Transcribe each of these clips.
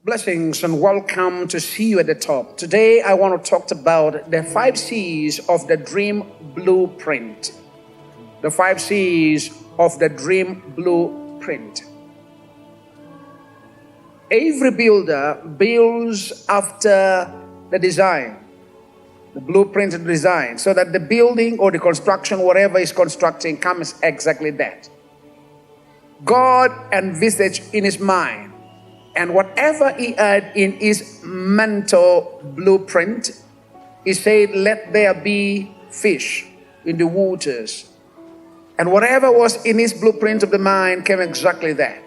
Blessings and welcome to See You at the Top. Today I want to talk about the 5 C's of the dream blueprint. The 5 C's of the dream blueprint. Every builder builds after the design, the blueprint and design, so that the building or the construction, whatever is constructing, comes exactly that. God envisaged in his mind, and whatever he had in his mental blueprint, he said, let there be fish in the waters. And whatever was in his blueprint of the mind came exactly that.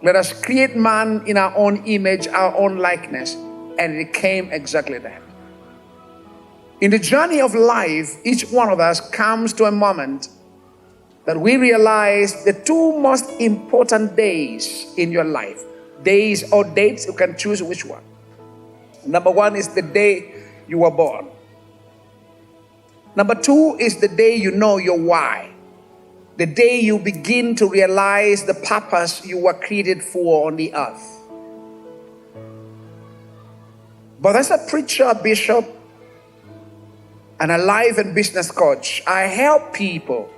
Let us create man in our own image, our own likeness. And it came exactly that. In the journey of life, each one of us comes to a moment that we realize the 2 most important days in your life. Days or dates, you can choose which one. Number 1 is the day you were born. Number 2 is the day you know your why. The day you begin to realize the purpose you were created for on the earth. But as a preacher, bishop, and a life and business coach, I help people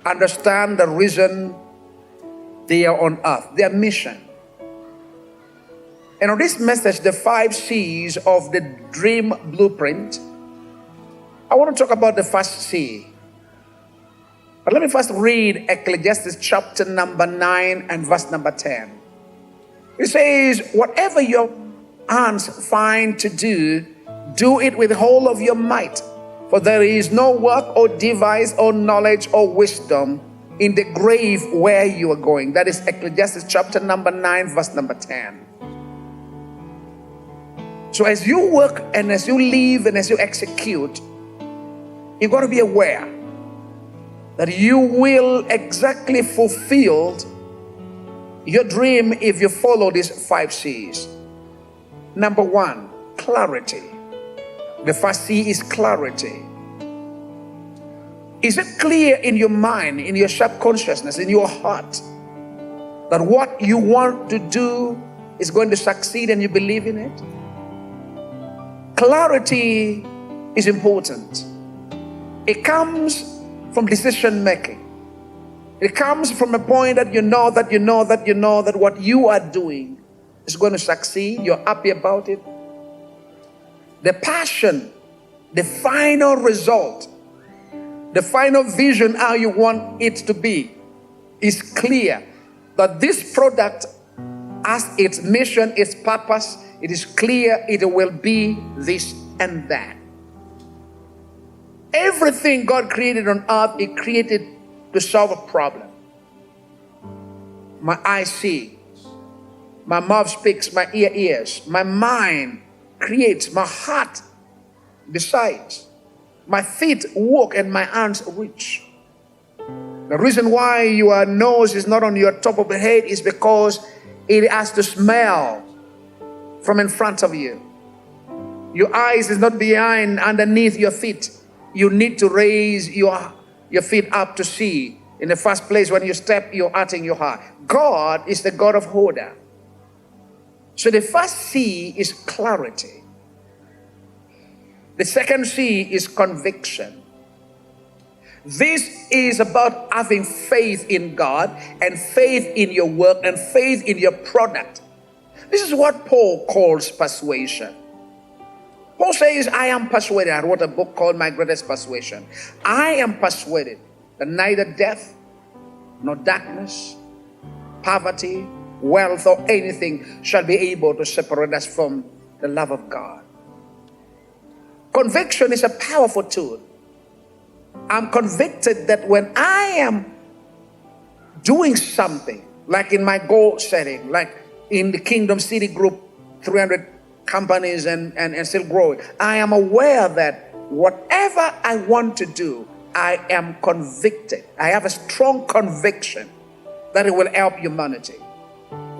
understand the reason they are on earth, their mission. And on this message, the 5 C's of the dream blueprint, I want to talk about the first C. But let me first read Ecclesiastes chapter number 9 and verse number 10. It says, whatever your hands find to do, do it with the whole of your might. For there is no work or device or knowledge or wisdom in the grave where you are going. That is Ecclesiastes chapter number 9, verse number 10. So as you work and as you live and as you execute, you've got to be aware that you will exactly fulfill your dream if you follow these 5 C's. Number 1, clarity. The first C is clarity. Is it clear in your mind, in your subconsciousness, in your heart, that what you want to do is going to succeed and you believe in it? Clarity is important. It comes from decision making. It comes from a point that you know that what you are doing is going to succeed. You're happy about it. The passion, the final result, the final vision, how you want it to be, is clear. That this product has its mission, its purpose. It is clear it will be this and that. Everything God created on earth, He created to solve a problem. My eyes see, my mouth speaks, my ear hears, my mind creates, my heart decides, my feet walk and my hands reach. The reason why your nose is not on your top of the head is because it has to smell from in front of you. Your eyes is not underneath your feet. You need to raise your feet up to see. In the first place, when you step, you're adding your heart. God is the God of order. So the first C is clarity. The second C is conviction. This is about having faith in God and faith in your work and faith in your product. This is what Paul calls persuasion. Paul says, I am persuaded. I wrote a book called My Greatest Persuasion. I am persuaded that neither death, nor darkness, poverty, wealth, or anything shall be able to separate us from the love of God. Conviction is a powerful tool. I'm convicted that when I am doing something, like in my goal setting, like in the Kingdom City Group, 300 companies and still growing, I am aware that whatever I want to do, I am convicted. I have a strong conviction that it will help humanity.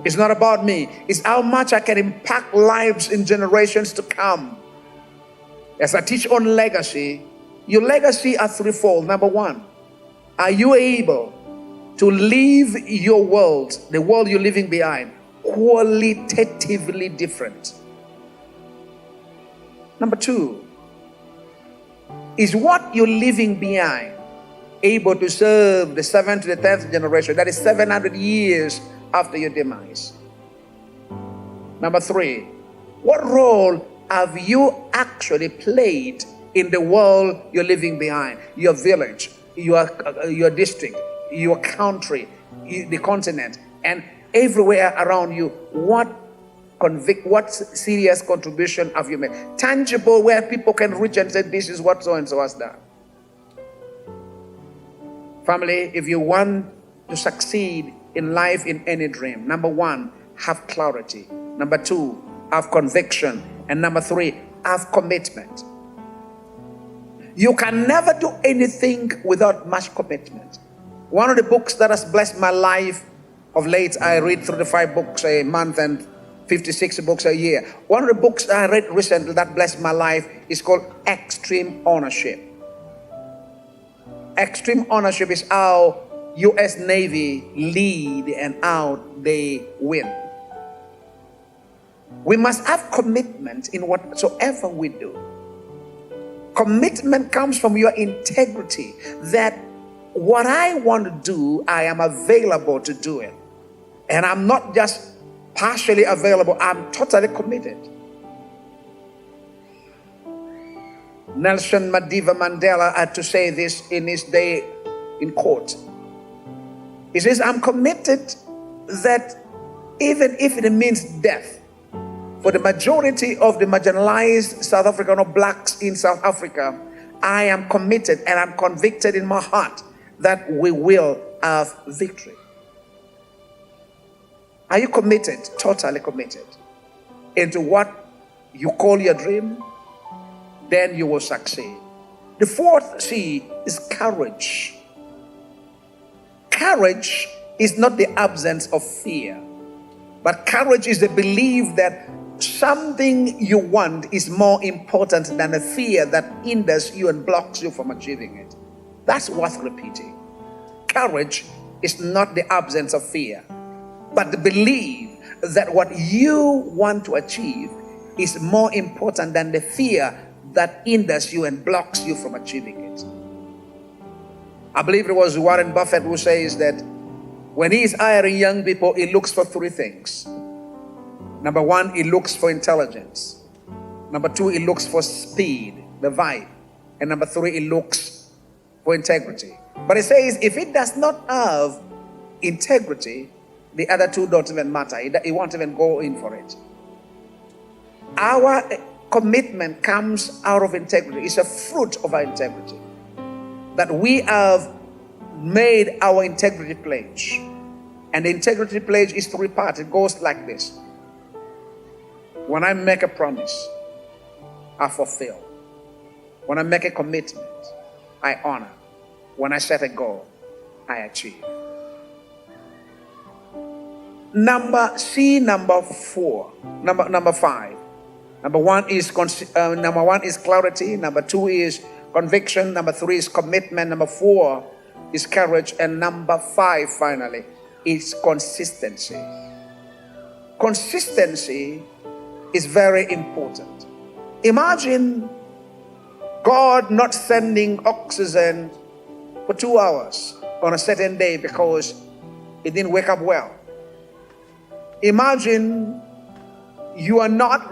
It's not about me. It's how much I can impact lives in generations to come. As I teach on legacy, your legacy are threefold. Number 1, are you able to leave your world, the world you're leaving behind, qualitatively different. Number two, is what you're leaving behind able to serve the 7th to the 10th generation? That is 700 years after your demise. Number three, what role have you actually played in the world you're leaving behind? Your village, your district, your country, the continent, and everywhere around you. What serious contribution have you made? Tangible, where people can reach and say, this is what so and so has done. Family, if you want to succeed in life in any dream, number one, have clarity. Number two, have conviction. And number three, have commitment. You can never do anything without much commitment. One of the books that has blessed my life of late, I read 35 books a month and 56 books a year. One of the books I read recently that blessed my life is called Extreme Ownership. Extreme ownership is how U.S. Navy lead and how they win. We must have commitment in whatsoever we do. Commitment comes from your integrity, that what I want to do, I am available to do it. And I'm not just partially available, I'm totally committed. Nelson Mandela had to say this in his day in court. He says, I'm committed that even if it means death, for the majority of the marginalized South African or blacks in South Africa, I am committed and I'm convicted in my heart that we will have victory. Are you committed? Totally committed into what you call your dream? Then you will succeed. The fourth C is courage. Courage is not the absence of fear, but courage is the belief that something you want is more important than a fear that hinders you and blocks you from achieving it. That's worth repeating. Courage is not the absence of fear, but the belief that what you want to achieve is more important than the fear that hinders you and blocks you from achieving it. I believe it was Warren Buffett who says that when he is hiring young people, he looks for three things. Number one, he looks for intelligence. Number two, he looks for speed, the vibe. And number three, he looks for integrity. But he says if it does not have integrity, the other two don't even matter. He won't even go in for it. Our commitment comes out of integrity. It's a fruit of our integrity. That we have made our integrity pledge. And the integrity pledge is three parts. It goes like this. When I make a promise, I fulfill. When I make a commitment, I honor. When I set a goal, I achieve. Number 5. Number one is clarity. Number two is conviction. Number three is commitment. Number four is courage. And number 5, finally, is consistency. Consistency is very important. Imagine God not sending oxygen for 2 hours on a certain day because he didn't wake up well. Imagine you are not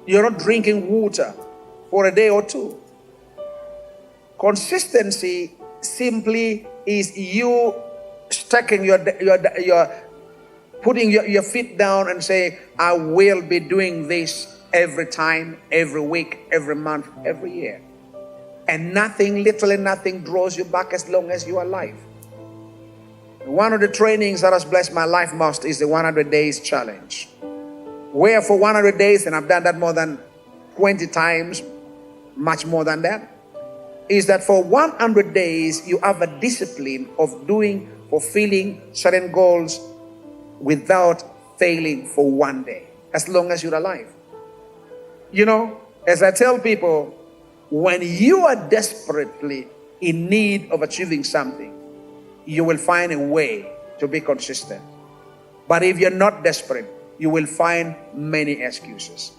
you're not drinking water for a day or two. Consistency simply is you sticking putting your feet down and say, I will be doing this every time, every week, every month, every year. And literally nothing draws you back as long as you are alive. One of the trainings that has blessed my life most is the 100 days challenge. Where for 100 days, and I've done that more than 20 times, much more than that, is that for 100 days, you have a discipline of fulfilling certain goals without failing for one day, as long as you're alive. You know, as I tell people, when you are desperately in need of achieving something, you will find a way to be consistent. But if you're not desperate, you will find many excuses.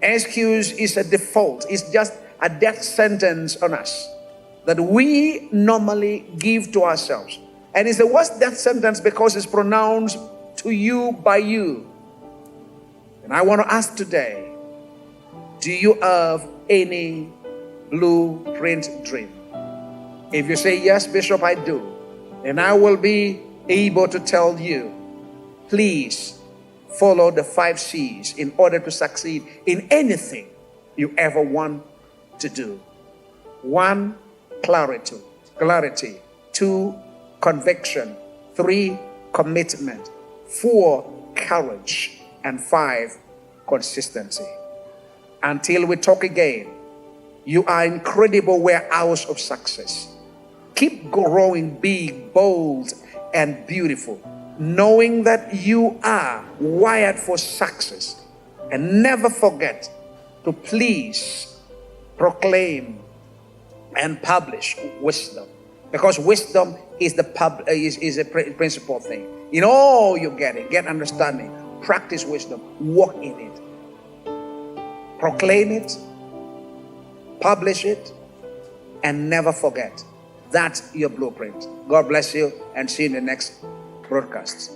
Excuse is a default. It's just a death sentence on us that we normally give to ourselves. And it's the worst death sentence because it's pronounced to you by you. And I want to ask today, do you have any blueprint dream? If you say, yes, Bishop, I do, then I will be able to tell you, please follow the 5 C's in order to succeed in anything you ever want to do. 1, clarity. 2, conviction. 3, commitment. 4, courage. And 5, consistency. Until we talk again, you are an incredible warehouse of success. Keep growing big, bold, and beautiful, knowing that you are wired for success. And never forget to please proclaim and publish wisdom, because wisdom is is a principal thing. In all you get understanding, practice wisdom, walk in it, proclaim it, publish it, and never forget. That's your blueprint. God bless you, and see you in the next broadcast.